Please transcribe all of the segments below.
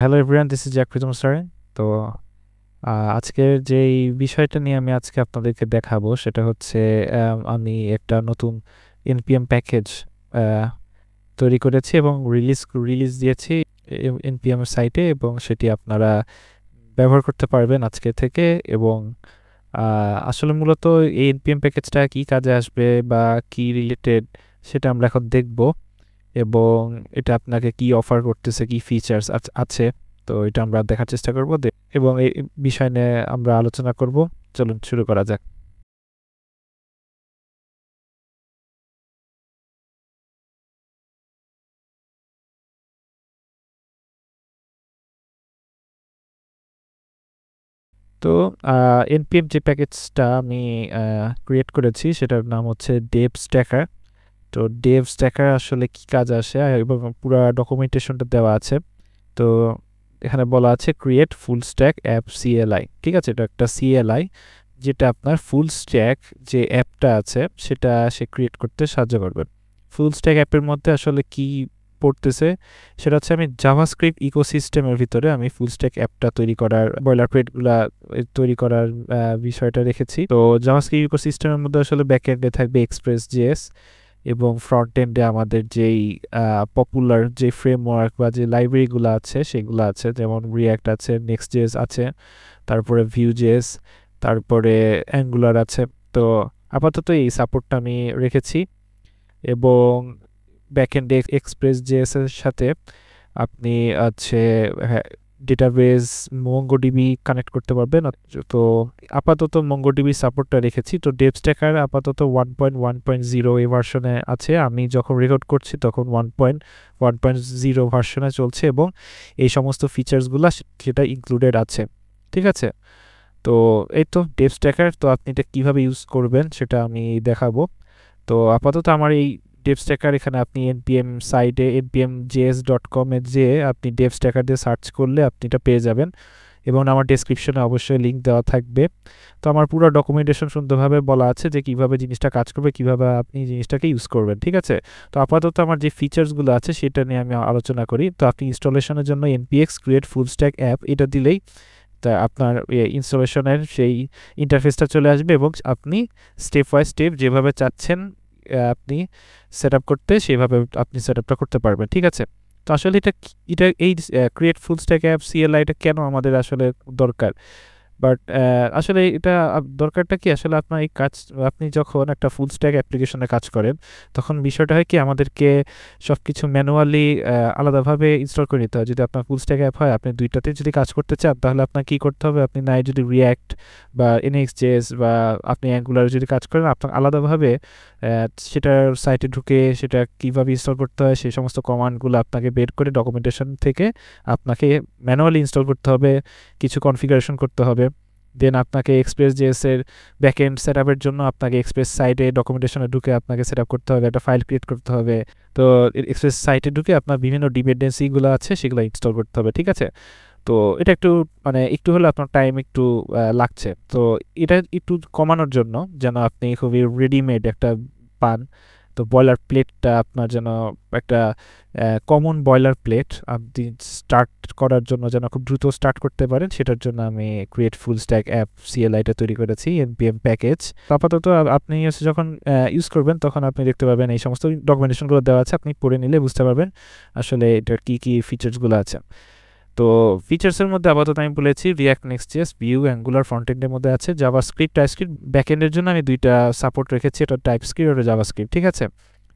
Hello everyone, this is জাকরিদুম sir. তো আজকের যেই বিষয়টা নিয়ে আমি আজকে আপনাদেরকে দেখাবো সেটা হচ্ছে আমি একটা নতুন এনপিএম প্যাকেজ তৈরি করেছি এবং রিলিজ দিয়েছি এনপিএম এর সাইটে, এবং সেটি আপনারা ব্যবহার করতে পারবেন আজকে থেকে। এবং আসলে মূলত এই এনপিএম প্যাকেজটা কি কাজে আসবে বা কি রিলেটেড সেটা আমরা এখন দেখব, এবং এটা আপনাকে কি অফার করতেছে, কি ফিচার্স আছে। তো এটা আমরা দেখার চেষ্টা করব এবং এই বিষয় নিয়ে আমরা আলোচনা করব। চলুন শুরু করা যাক। তো এনপিএম যে প্যাকেজটা আমি ক্রিয়েট করেছি সেটার নাম হচ্ছে ডেভ স্ট্যাকার। তো ডেভ স্ট্যাকার আসলে কি কাজ আসে এবং পুরো ডকুমেন্টেশনটা দেওয়া আছে। তো এখানে বলা আছে create full stack app CLI. ঠিক আছে, এটা একটা সিএলআই যেটা আপনার ফুল স্ট্যাক যে অ্যাপটা আছে সেটা সে ক্রিয়েট করতে সাহায্য করবে। ফুল স্ট্যাক অ্যাপের মধ্যে আসলে কি পড়তেছে সেটা হচ্ছে আমি জাভাস্ক্রিপ্ট ইকোসিস্টেমের ভিতরে আমি ফুল স্ট্যাক অ্যাপটা তৈরি করার বয়লারপ্লেটগুলা তৈরি করার বিষয়টা রেখেছি। তো জাভাস্ক্রিপ্ট ইকোসিস্টেমের মধ্যে আসলে ব্যাকএন্ডে থাকবে এক্সপ্রেস জেএস, এবং ফ্রন্ট এন্ডে আমাদের যেই পপুলার যে ফ্রেমওয়ার্ক বা যে লাইব্রেরিগুলো আছে সেগুলো আছে, যেমন রিয়াক্ট আছে, নেক্সট জেএস আছে, তারপরে ভিউ জেএস, তারপরে অ্যাঙ্গুলার আছে। তো আপাতত এই সাপোর্টটা আমি রেখেছি। এবং ব্যাকএন্ডে এক্সপ্রেস জেএস এর সাথে আপনি আছে ডেটাবেস মঙ্গোডিবি কানেক্ট করতে পারবেন। তো আপাতত মঙ্গোডিবি সাপোর্টটা রেখেছি। তো ডেভ স্ট্যাকার আপাতত 1.1.0 এই ভার্সনে আছে। আমি যখন রেকর্ড করছি তখন 1.1.0 ভার্সনে চলছে, এবং এই সমস্ত ফিচার্সগুলো সেটা ইনক্লুডেড আছে। ঠিক আছে, তো এই তো ডেভ স্ট্যাকার। তো আপনি এটা কীভাবে ইউজ করবেন সেটা আমি দেখাবো। তো আপাতত আমার এই ডেভ স্ট্যাকার, এখানে আপনি এনপিএম সাইটে npmjs.com এ যেয়ে আপনি ডেভ স্ট্যাকার দিয়ে সার্চ করলে আপনি এটা পেয়ে যাবেন, এবং আমার ডেসক্রিপশনে অবশ্যই লিঙ্ক দেওয়া থাকবে। তো আমার পুরো ডকুমেন্টেশন সুন্দরভাবে বলা আছে যে কীভাবে জিনিসটা কাজ করবে, কীভাবে আপনি জিনিসটাকে ইউজ করবেন। ঠিক আছে, তো আপাতত আমার যে ফিচার্সগুলো আছে সেটা নিয়ে আমি আলোচনা করি। তো আপনি ইনস্টলেশনের জন্য npx create full stack app এটা দিলেই তা আপনার ইনস্টলেশনের সেই ইন্টারফেসটা চলে আসবে, এবং আপনি স্টেপ বাই স্টেপ যেভাবে চাচ্ছেন আপনি সেট আপ করতে সেভাবে আপনি সেট আপটা করতে পারবেন। ঠিক আছে, তো আসলে এটা এই create full stack app CLI এটা কেন আমাদের আসলে দরকার, বাট আসলে এটা দরকারটা কি আসলে আপনার এই কাজ, আপনি যখন একটা ফুল স্ট্যাক অ্যাপ্লিকেশনে কাজ করেন তখন বিষয়টা হয় কি আমাদেরকে সব কিছু ম্যানুয়ালি আলাদাভাবে ইনস্টল করে নিতে হয়। যদি আপনার ফুল স্ট্যাক অ্যাপ হয়, আপনি দুইটাতে যদি কাজ করতে চান তাহলে আপনার কী করতে হবে, আপনি নাই যদি রিয়্যাক্ট বা এনএক্সজেএস বা আপনি অ্যাঙ্গুলার যদি কাজ করেন, আপনার আলাদাভাবে সেটার সাইটে ঢুকে সেটা কীভাবে ইনস্টল করতে হয় সেই সমস্ত কমান্ডগুলো আপনাকে বের করে ডকুমেন্টেশন থেকে আপনাকে ম্যানুয়ালি ইনস্টল করতে হবে, কিছু কনফিগারেশন করতে হবে। দেন আপনাকে এক্সপ্রেস জেএস এর ব্যাকএন্ড সেট আপের জন্য আপনাকে এক্সপ্রেস সাইটে ডকুমেন্টেশনে ঢুকে আপনাকে সেট আপ করতে হবে, একটা ফাইল ক্রিয়েট করতে হবে। তো এক্সপ্রেস সাইটে ঢুকে আপনার বিভিন্ন ডিপেন্ডেন্সিগুলো আছে সেগুলো ইনস্টল করতে হবে। ঠিক আছে, তো এটা একটু মানে একটু হলে আপনার টাইম একটু লাগছে। তো এটা একটু কমানোর জন্য যেন আপনি খুবই রেডিমেড একটা পান, তো বয়লার প্লেটটা আপনার যেন একটা কমন বয়লার প্লেট আপনি স্টার্ট করার জন্য যেন খুব দ্রুত স্টার্ট করতে পারেন, সেটার জন্য আমি ক্রিয়েট ফুল স্ট্যাক অ্যাপ সিএলআইটা তৈরি করেছি এনপিএম প্যাকেজ। আপাতত আপনি যখন ইউজ করবেন তখন আপনি দেখতে পাবেন এই সমস্ত ডকুমেন্টেশনগুলো দেওয়া আছে, আপনি পড়ে নিলে বুঝতে পারবেন আসলে এটার কী কী ফিচার্সগুলো আছে। তো ফিচার্সের মধ্যে আপাতত আমি বলেছি রিয়াক্ট নেক্সট.js, ভিউ, অ্যাঙ্গুলার ফ্রন্ট এন্ডের মধ্যে আছে, জাভাস্ক্রিপ্ট, টাইপস্ক্রিপ্ট ব্যাক এন্ডের জন্য আমি দুইটা সাপোর্ট রেখেছি, এটা টাইপস্ক্রিপ্ট আর জাভাস্ক্রিপ্ট। ঠিক আছে,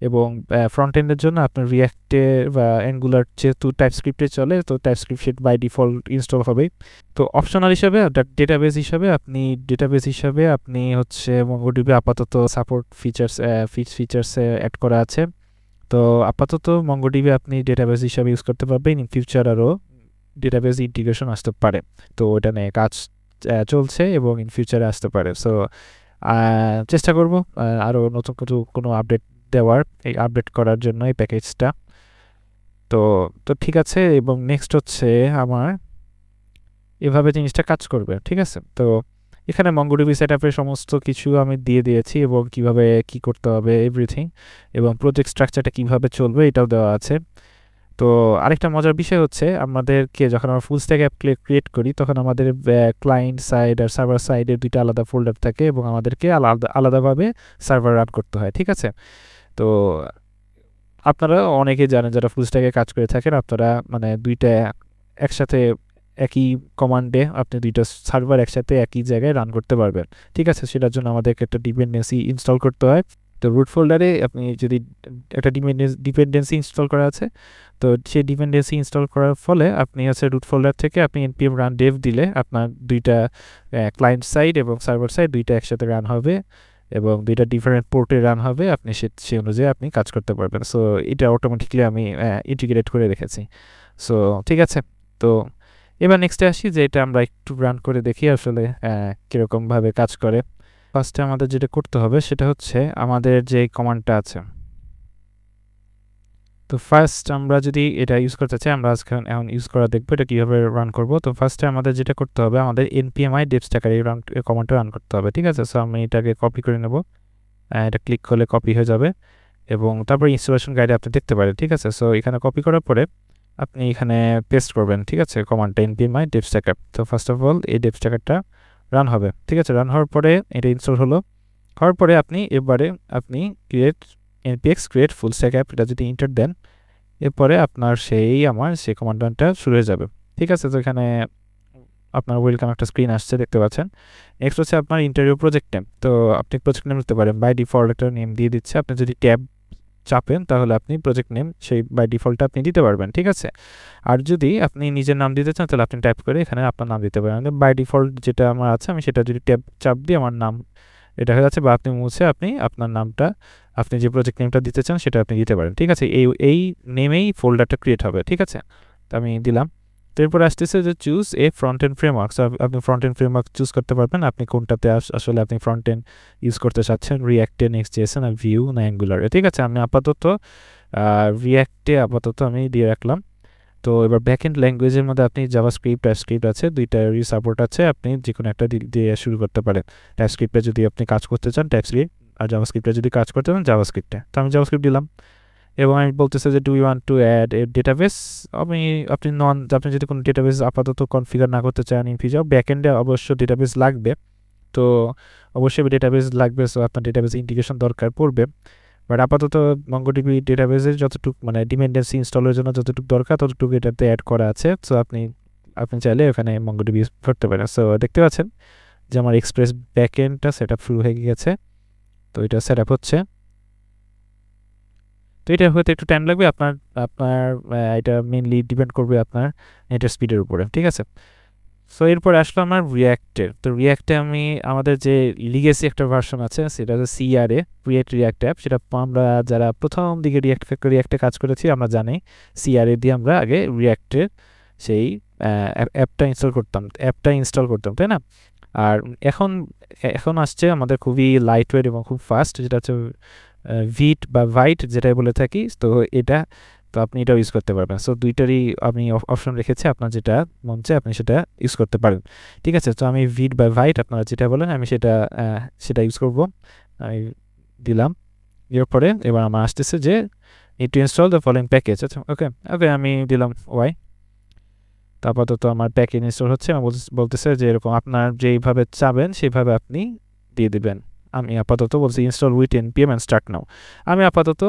এবং ফ্রন্ট এন্ডের জন্য আপনার রিয়াক্টে বা অ্যাঙ্গুলার যেহেতু টাইপস্ক্রিপ্টে চলে, তো TypeScript set by default install হবে। তো অপশনাল হিসাবে ডেটাবেস হিসাবে আপনি হচ্ছে মঙ্গোডিবি আপাতত সাপোর্ট ফিচার্সে অ্যাড করা আছে। তো আপাতত মঙ্গোডিবি আপনি ডেটাবেস হিসাবে ইউজ করতে পারবেন, ইন ফিউচার আরও ডেটাবেস ইন্টিগ্রেশন আসতে পারে। তো এটা নিয়ে কাজ চলছে এবং ইন ফিউচারে আসতে পারে। সো চেষ্টা করব আরও নতুন কোনো আপডেট দেওয়ার, এই আপডেট করার জন্য এই প্যাকেজটা। তো তো ঠিক আছে, এবং নেক্সট হচ্ছে আমার এভাবে জিনিসটা কাজ করবে। ঠিক আছে, তো এখানে মঙ্গোডিবি সেট আপের সমস্ত কিছু আমি দিয়ে দিয়েছি, এবং কিভাবে কি করতে হবে এভরিথিং, এবং প্রজেক্ট স্ট্রাকচারটা কিভাবে চলবে এটাও দেওয়া আছে। তো আরেকটা মজার বিষয় হচ্ছে আমাদেরকে যখন আমরা ফুল স্ট্যাক অ্যাপ ক্রিয়েট করি তখন আমাদের ক্লায়েন্ট সাইড আর সার্ভার সাইডের দুইটা আলাদা ফোল্ডার থাকে এবং আমাদেরকে আলাদাভাবে সার্ভার রান করতে হয়, ঠিক আছে? তো আপনারা অনেকেই জানেন যারা ফুল স্ট্যাকে কাজ করে থাকেন, আপনারা মানে দুইটা একসাথে একই কমান্ডে আপনি দুইটা সার্ভার একসাথে একই জায়গায় রান করতে পারবেন, ঠিক আছে? সেটার জন্য আমাদেরকে একটা ডিপেন্ডেন্সি ইনস্টল করতে হয়। তো রুট ফোল্ডারে আপনি যদি একটা ডিপেন্ডেন্সি ইনস্টল করা আছে, তো সেই ডিপেন্ডেন্সি ইনস্টল করার ফলে আপনি হচ্ছে রুট ফোল্ডার থেকে আপনি npm run dev দিলে আপনার দুইটা ক্লায়েন্ট সাইড এবং সার্ভার সাইড দুইটা একসাথে রান হবে এবং দুইটা ডিফারেন্ট পোর্টে রান হবে, আপনি সে অনুযায়ী আপনি কাজ করতে পারবেন। সো এটা অটোমেটিকলি আমি ইন্টিগ্রেট করে রেখেছি। সো ঠিক আছে, তো এবার নেক্সটে আসি যে এটা আমরা একটু রান করে দেখি আসলে কীরকমভাবে কাজ করে। ফার্স্টে আমাদের যেটা করতে হবে সেটা হচ্ছে আমাদের যে কমান্ডটা আছে, তো ফার্স্ট আমরা যদি এটা ইউজ করতে চাই, আমরা এখন ইউজ করা দেখবো এটা কীভাবে রান করব। তো ফার্স্টে আমাদের যেটা করতে হবে, আমাদের npmi devstacker এই কমান্ডটা রান করতে হবে, ঠিক আছে? সো আমি এটাকে কপি করে নেব, এটা ক্লিক করলে কপি হয়ে যাবে এবং তারপর ইনস্টলেশন গাইডে আপনি দেখতে পারেন, ঠিক আছে? সো এখানে কপি করার পরে আপনি এখানে পেস্ট করবেন, ঠিক আছে, কমান্ডটা npmi devstacker। তো ফার্স্ট অফ অল এই devstackerটা রান হবে, ঠিক আছে? রান হওয়ার পরে এটা ইনস্টল হওয়ার পরে এবারে আপনি npx create full stack app এটা যদি এন্টার দেন, এরপরে আপনার আমার সেই কমান্ডটা শুরু হয়ে যাবে, ঠিক আছে? তো এখানে আপনার ওয়েলকাম একটা স্ক্রিন আসছে দেখতে পাচ্ছেন। নেক্সট হচ্ছে আপনার ইন্টারভিউ প্রজেক্ট নেম। তো আপনি প্রজেক্ট নেম দিতে পারেন, বাই ডিফল্ট একটা নেম দিয়ে দিচ্ছে। আপনি যদি ট্যাব চাপেন তাহলে আপনি প্রজেক্ট নেম সেই বাই ডিফল্টটা আপনি দিতে পারবেন, ঠিক আছে? আর যদি আপনি নিজের নাম দিতে চান তাহলে আপনি টাইপ করে এখানে আপনার নাম দিতে পারেন। বাই ডিফল্ট যেটা আমার আছে আমি সেটা যদি ট্যাব চাপ দিয়ে আমার নাম এটা হয়ে যাচ্ছে, বা আপনি মুছে আপনি আপনার নামটা আপনি যে প্রজেক্ট নেমটা দিতে চান সেটা আপনি দিতে পারেন, ঠিক আছে? এই নেমেই ফোল্ডারটা ক্রিয়েট হবে, ঠিক আছে? তো আমি দিলাম। তো এরপর আসতেছে যে choose a front end framework. So আপনি ফ্রন্ট এন্ড ফ্রেমওয়ার্ক চুজ করতে পারবেন আপনি কোনটাতে আসলে আপনি ফ্রন্ট এন্ড ইউজ করতে চাচ্ছেন, রিয়াক্টে, নেক্সট.js না ভিউ না অ্যাঙ্গুলার, ঠিক আছে? আমি আপাতত রিয়াক্টে আমি দিয়ে রাখলাম। তো এবার ব্যাক এন্ড ল্যাঙ্গুয়েজের মধ্যে আপনি জাভাস্ক্রিপ্ট, টাইপস্ক্রিপ্ট আছে, দুইটারই সাপোর্ট আছে, আপনি যে কোনো একটা দিয়ে শুরু করতে পারেন। টাইপস্ক্রিপ্টে যদি আপনি কাজ করতে চান টাইপস্ক্রিপ্ট, আর জাভাস্ক্রিপ্টে যদি কাজ করতে চান জাভাস্ক্রিপ্টে। তো আমি জাভাস্ক্রিপ্ট দিলাম এবং আমি বলতেছে যে do you want to add a database. আপনি যদি কোনো ডেটাবেস আপাতত কনফিগার না করতে চান ইন ফিউচার, ব্যাক এন্ডে অবশ্য ডেটাবেস লাগবে, তো অবশ্যই ডেটাবেস লাগবে, সো আপনার ডেটাবেস ইন্টিগ্রেশন দরকার পড়বে। বাট আপাতত মঙ্গোডিবি ডেটাবেসের যতটুকু মানে ডিপেন্ডেন্সি ইনস্টলের জন্য যতটুকু দরকার ততটুকু এটাতে অ্যাড করা আছে। সো আপনি চাইলে ওখানে মঙ্গোডিবি ইউজ করতে পারেন। সো দেখতে পাচ্ছেন যে আমার এক্সপ্রেস ব্যাকএন্ডটা সেট আপ শুরু হয়ে গেছে। তো এটা সেট আপ হচ্ছে, তো এটা হতে একটু টাইম লাগবে। আপনার এটা মেনলি ডিপেন্ড করবে আপনার নেটের স্পিডের উপরে, ঠিক আছে? সো এরপর আসলো আমার রিয়াক্টের। তো রিয়াক্টে আমাদের যে লিগেসি একটা ভার্সন আছে সেটা হচ্ছে CRA, ক্রিয়েট রিয়াক্ট অ্যাপ। সেটা আমরা যারা প্রথম দিকে রিয়াক্টে কাজ করেছি আমরা জানি CRA দিয়ে আমরা আগে রিয়াক্টের সেই অ্যাপটা ইনস্টল করতাম, তাই না? আর এখন আসছে আমাদের খুবই লাইট ওয়েট এবং খুব ফাস্ট, যেটা হচ্ছে ভিট বা ভাইট যেটাই বলে থাকি। তো আপনি এটাও ইউজ করতে পারবেন। সো দুইটারই আমি অপশন রেখেছি, আপনার যেটা মন চায় আপনি সেটা ইউজ করতে পারেন, ঠিক আছে? তো আমি ভিট বা ভাইট আপনারা যেটা বলেন আমি সেটা ইউজ করব। আমি দিলাম, এরপরে এবার আমার আসতেছে যে need to install the following package. আচ্ছা ওকে আমি দিলাম ওয়াই। তারপর তো আমার প্যাকেজ ইনস্টল হচ্ছে, বলতেছে যে এরকম আপনার যেইভাবে চাবেন সেইভাবে আপনি দিয়ে দিবেন। আমি আপাতত বলছি install with npm and start now। আমি আপাতত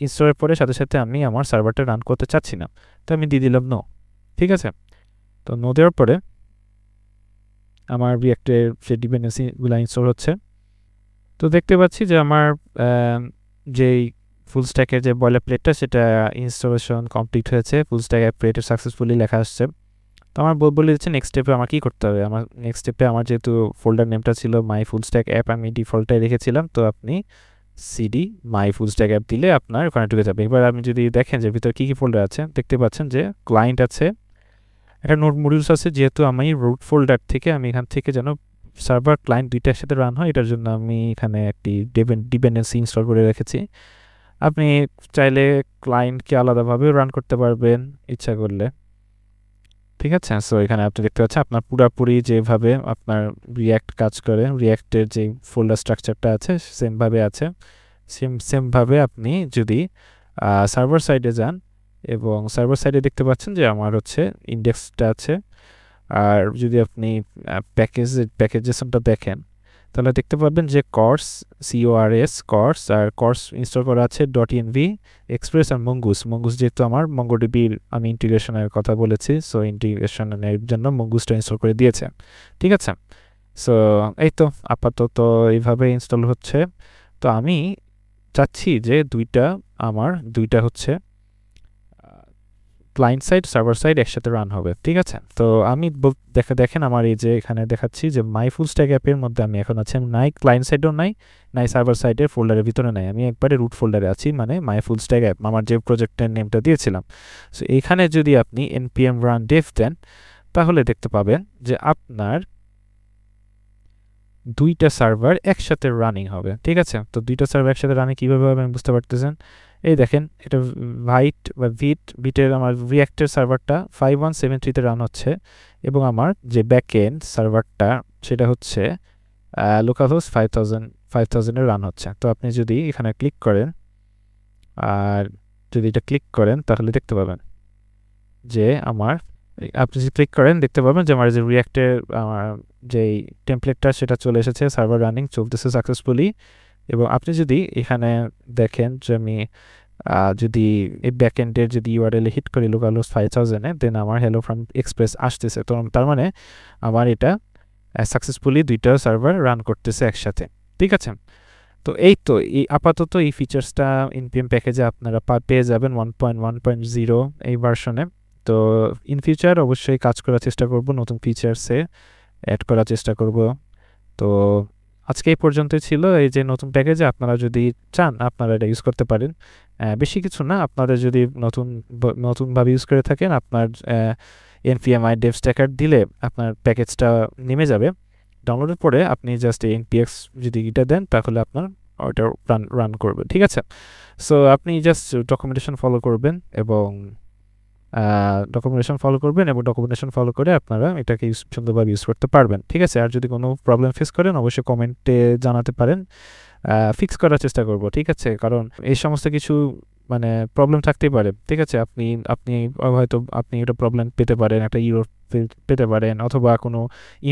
ইনস্টলের পরে সাথে সাথে আমি আমার সার্ভারটা রান করতে চাচ্ছি না, তো আমি দিয়ে দিলাম নো, ঠিক আছে? তো নো দেওয়ার পরে আমার রিয়াক্টের যে ডিপেন্ডেন্সিগুলো ইনস্টল হচ্ছে। তো দেখতে পাচ্ছি যে আমার যেই ফুল স্ট্যাকের যে বয়লার প্লেটটা সেটা ইনস্টলেশন কমপ্লিট হয়েছে, full stack app created successfully লেখা আসছে। তো আমার বলে দিচ্ছে নেক্সট স্টেপে আমার কী করতে হবে। আমার নেক্সট স্টেপে আমার যেহেতু ফোল্ডার নেমটা ছিল মাই ফুল স্ট্যাক অ্যাপ, আমি ডিফল্টটাই রেখেছিলাম, তো আপনি সিডি মাই ফুল স্ট্যাক অ্যাপ দিলে আপনার ওখানে ঢুকে যাবে। এবার আপনি যদি দেখেন যে ভিতরে কী কী ফোল্ডার আছে, দেখতে পাচ্ছেন যে ক্লায়েন্ট আছে, একটা নোড মডিউলস আছে। যেহেতু আমি রুট ফোল্ডার থেকে আমি এখান থেকে যেন সার্ভার ক্লায়েন্ট দুইটা একসাথে রান হয় এটার জন্য আমি এখানে একটি ডিপেন্ডেন্সি ইনস্টল করে রেখেছি। আপনি চাইলে ক্লায়েন্টকে আলাদাভাবেও রান করতে পারবেন ইচ্ছা করলে, ঠিক আছে? সো এখানে আপনি দেখতে পাচ্ছেন আপনার পুরাপুরি যেভাবে আপনার রিয়াক্ট কাজ করে, রিয়াক্টের যে ফোল্ডার স্ট্রাকচারটা আছে সেমভাবে আছে। সেমভাবে আপনি যদি সার্ভার সাইডে যান এবং সার্ভার সাইডে দেখতে পাচ্ছেন যে আমার হচ্ছে ইন্ডেক্সটা আছে। আর যদি আপনি প্যাকেজেসটা দেখেন তাহলে দেখতে পাবেন যে CORS আর কর্স ইনস্টল করা আছে .env এক্সপ্রেস আর মঙ্গুস যেহেতু আমার মঙ্গোডিবির আমি ইন্টিগ্রেশনের কথা বলেছি, সো ইন্টিগ্রেশনের জন্য মঙ্গুসটা ইনস্টল করে দিয়েছে। ঠিক আছে, সো এই তো আপাতত এইভাবে ইনস্টল হচ্ছে। তো আমি চাচ্ছি যে দুইটা হচ্ছে ক্লায়েন্ট সাইড সার্ভার সাইড একসাথে রান হবে। ঠিক আছে, তো আমি দেখেন আমার এই যে এখানে দেখাচ্ছি যে মাই ফুল স্ট্যাক অ্যাপের মধ্যে আমি এখন আছি, নাই ক্লায়েন্ট সাইডও নাই সার্ভার সাইডের ফোল্ডারের ভিতরে নাই, আমি একবারে রুট ফোল্ডারে আছি, মানে মাই ফুল স্ট্যাক অ্যাপ আমার যে প্রজেক্টের নেমটা দিয়েছিলাম। সো এখানে যদি আপনি npm run dev দেন তাহলে দেখতে পাবেন যে আপনার দুইটা সার্ভার একসাথে রানিং হবে। ঠিক আছে, তো দুইটা সার্ভার একসাথে রানিং কীভাবে হবে আমি বুঝতে পারতেছেন। এই দেখেন এটা ভিটের আমার রিঅ্যাক্টের সার্ভারটা 5173-তে রান হচ্ছে এবং আমার যে ব্যাকএন্ড সার্ভারটা সেটা হচ্ছে লোকালহোস্ট 5000-এ রান হচ্ছে। তো আপনি যদি এখানে ক্লিক করেন আর যদি এটা ক্লিক করেন তাহলে দেখতে পাবেন যে আপনি যদি ক্লিক করেন দেখতে পাবেন যে আমার যে রিঅ্যাক্টের আমার যেই টেমপ্লেটটা সেটা চলে এসেছে, সার্ভার রানিং চলতেছে সাকসেসফুলি। এবং আপনি যদি এখানে দেখেন যে আমি যদি এই ব্যাকএন্ডের যদি ইউআরএল হিট করি লোকালহোস্ট 5000-এ, দেন আমার হ্যালো ফ্রম এক্সপ্রেস আসতেছে। তো তার মানে আমার এটা সাকসেসফুলি দুইটা সার্ভার রান করতেছে একসাথে। ঠিক আছে, তো এই আপাতত এই ফিচার্সটা npm প্যাকেজে আপনারা পেয়ে যাবেন 1.1.0 এই ভার্সনে। তো ইন ফিউচার অবশ্যই কাজ করার চেষ্টা করব, নতুন ফিচার্সে অ্যাড করার চেষ্টা করব। তো আজকে এই পর্যন্তই ছিল এই যে নতুন প্যাকেজে, আপনারা যদি চান আপনারা এটা ইউজ করতে পারেন। বেশি কিছু না, আপনারা যদি নতুনভাবে ইউজ করে থাকেন আপনার npm devstacker দিলে আপনার প্যাকেজটা নেমে যাবে। ডাউনলোডের পরে আপনি জাস্ট npx যদি এটা দেন তাহলে আপনার ওটা রান করবে। ঠিক আছে, সো আপনি জাস্ট ডকুমেন্টেশন ফলো করবেন এবং ডকুমেন্টেশন ফলো করে আপনারা এটাকে সুন্দরভাবে ইউজ করতে পারবেন। ঠিক আছে, আর যদি কোনো প্রবলেম ফেস করেন অবশ্যই কমেন্টে জানাতে পারেন, ফিক্স করার চেষ্টা করব। ঠিক আছে, কারণ এই সমস্ত কিছু মানে প্রবলেম থাকতেই পারে। ঠিক আছে, আপনি হয়তো আপনি এটা প্রবলেম পেতে পারেন, একটা ইরর পেতে পারেন, অথবা কোনো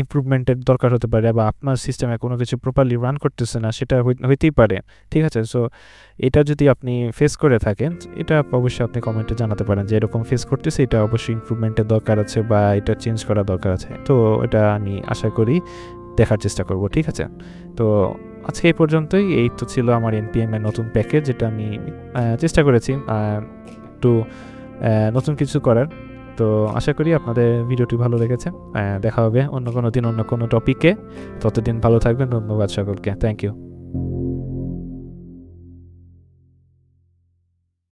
ইমপ্রুভমেন্টের দরকার হতে পারে, বা আপনার সিস্টেমে কোনো কিছু প্রপারলি রান করতেছে না সেটা হইতেই পারে। ঠিক আছে, সো এটা যদি আপনি ফেস করে থাকেন এটা অবশ্যই আপনি কমেন্টে জানাতে পারেন যে এরকম ফেস করতেছে, এটা অবশ্যই ইমপ্রুভমেন্টের দরকার আছে বা এটা চেঞ্জ করা দরকার আছে। তো এটা আমি আশা করি দেখার চেষ্টা করব। ঠিক আছে, তো আজকে এই পর্যন্তই। এই তো ছিল আমার npm এর নতুন প্যাকেজ, যেটা আমি চেষ্টা করেছি একটু নতুন কিছু করার। তো আশা করি আপনাদের ভিডিওটি ভালো লেগেছে। দেখা হবে অন্য কোনো দিন অন্য কোনো টপিকে। ততদিন ভালো থাকবেন। ধন্যবাদ সকলকে, থ্যাংক ইউ।